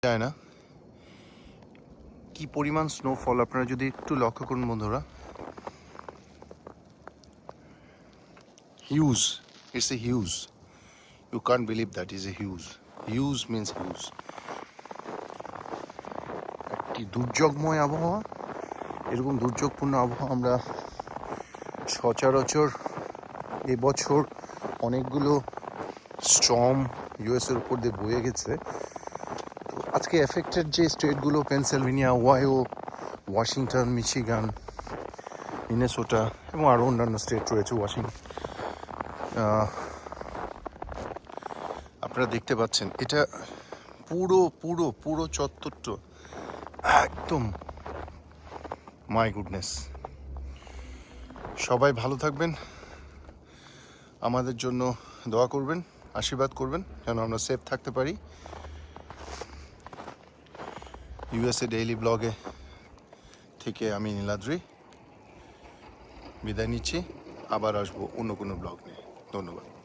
যায় না কি পরিমাণ স্নোফল আপনারা যদি একটু লক্ষ্য করুন বন্ধুরা, huge, it's a huge, you can't believe that is a huge, huge means huge. একটি দুর্যোগময় আবহাওয়া, এরকম দুর্যোগপূর্ণ আবহাওয়া আমরা সচরাচর এবছর অনেকগুলো স্টর্ম ইউএসের উপর দিয়ে বয়ে গেছে। তো আজকে এফেক্টেড যে স্টেটগুলো Pennsylvania, Ohio, Washington, Michigan, Minnesota এবং আরও অন্যান্য স্টেট রয়েছে, আপনারা দেখতে পাচ্ছেন এটা পুরো পুরো পুরো চত্বরটা একদম, মাই গুডনেস। সবাই ভালো থাকবেন, আমাদের জন্য দোয়া করবেন, আশীর্বাদ করবেন যেন আমরা সেফ থাকতে পারি। ইউএসএ ডেইলি ব্লগে থেকে আমি নীলাদ্রি বিদায় নিচ্ছি, আবার আসবো অন্য কোনো ব্লগ নিয়ে। ধন্যবাদ।